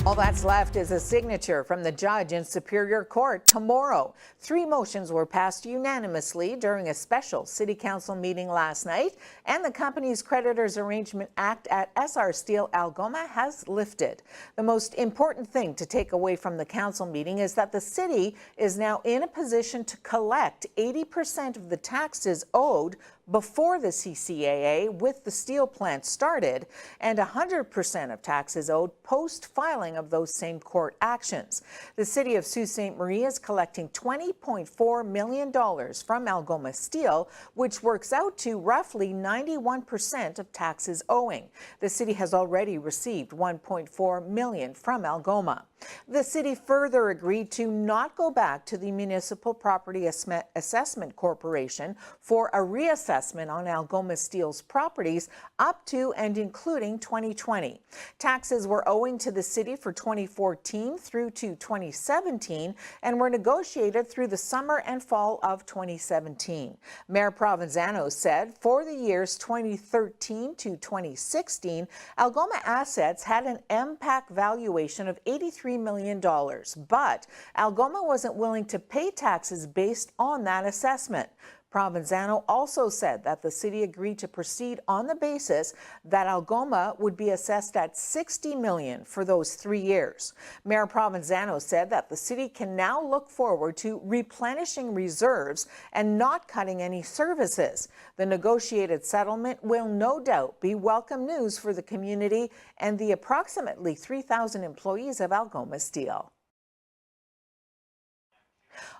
All that's left is a signature from the judge in Superior Court tomorrow. 3 motions were passed unanimously during a special City Council meeting last night, and the company's Creditors Arrangement Act at SR Steel Algoma has lifted. The most important thing to take away from the council meeting is that the city is now in a position to collect 80% of the taxes owed before the CCAA with the steel plant started, and 100% of taxes owed post-filing of those same court actions. The city of Sault Ste Marie is collecting $20.4 million from Algoma Steel, which works out to roughly 91% of taxes owing. The city has already received $1.4 million from Algoma. The city further agreed to not go back to the Municipal Property Assessment Corporation for a reassessment on Algoma Steel's properties up to and including 2020. Taxes were owing to the city for 2014 through to 2017 and were negotiated through the summer and fall of 2017. Mayor Provenzano said for the years 2013 to 2016, Algoma assets had an MPAC valuation of $83 million, but Algoma wasn't willing to pay taxes based on that assessment. Provenzano also said that the city agreed to proceed on the basis that Algoma would be assessed at $60 million for those 3 years. Mayor Provenzano said that the city can now look forward to replenishing reserves and not cutting any services. The negotiated settlement will no doubt be welcome news for the community and the approximately 3,000 employees of Algoma Steel.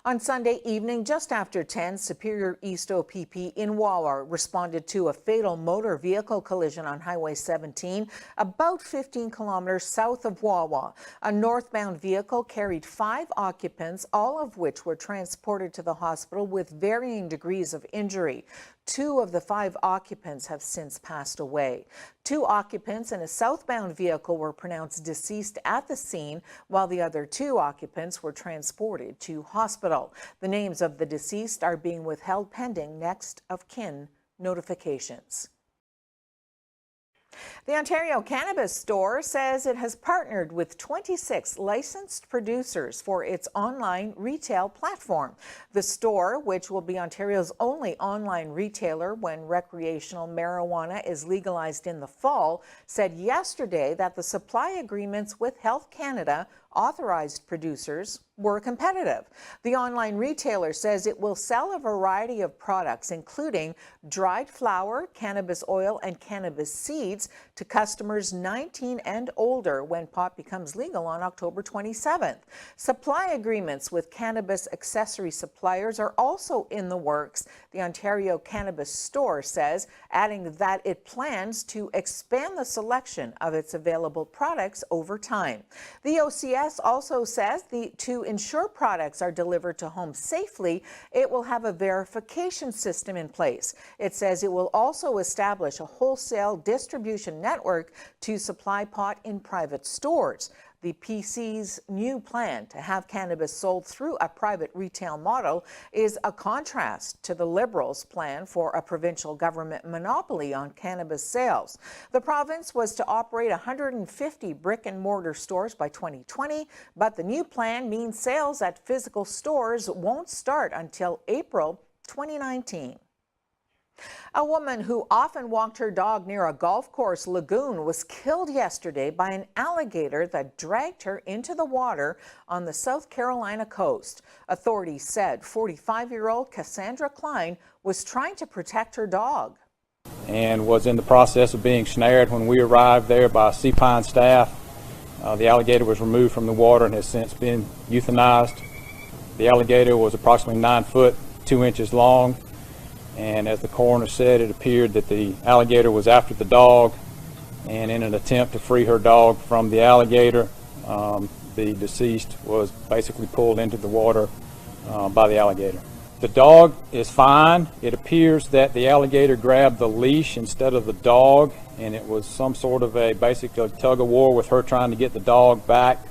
On Sunday evening, just after 10, Superior East OPP in Wawa responded to a fatal motor vehicle collision on Highway 17, about 15 kilometers south of Wawa. A northbound vehicle carried 5 occupants, all of which were transported to the hospital with varying degrees of injury. 2 of the 5 occupants have since passed away. 2 occupants in a southbound vehicle were pronounced deceased at the scene, while the other 2 occupants were transported to hospital. The names of the deceased are being withheld pending next of kin notifications. The Ontario Cannabis Store says it has partnered with 26 licensed producers for its online retail platform. The store, which will be Ontario's only online retailer when recreational marijuana is legalized in the fall, said yesterday that the supply agreements with Health Canada authorized producers were competitive. The online retailer says it will sell a variety of products, including dried flower, cannabis oil, and cannabis seeds to customers 19 and older when pot becomes legal on October 27th. Supply agreements with cannabis accessory suppliers are also in the works, the Ontario Cannabis Store says, adding that it plans to expand the selection of its available products over time. The OCS also says to ensure products are delivered to homes safely, it will have a verification system in place. It says it will also establish a wholesale distribution network to supply pot in private stores. The PC's new plan to have cannabis sold through a private retail model is a contrast to the Liberals' plan for a provincial government monopoly on cannabis sales. The province was to operate 150 brick-and-mortar stores by 2020, but the new plan means sales at physical stores won't start until April 2019. A woman who often walked her dog near a golf course lagoon was killed yesterday by an alligator that dragged her into the water on the South Carolina coast. Authorities said 45-year-old Cassandra Klein was trying to protect her dog and was in the process of being snared when we arrived there by Seapine staff. The alligator was removed from the water and has since been euthanized. The alligator was approximately 9 foot 2 inches long. And as the coroner said, it appeared that the alligator was after the dog, and in an attempt to free her dog from the alligator, the deceased was basically pulled into the water by the alligator. The dog is fine. It appears that the alligator grabbed the leash instead of the dog, and it was some sort of a basically tug of war with her trying to get the dog back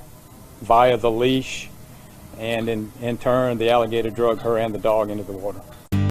via the leash, and in turn the alligator dragged her and the dog into the water.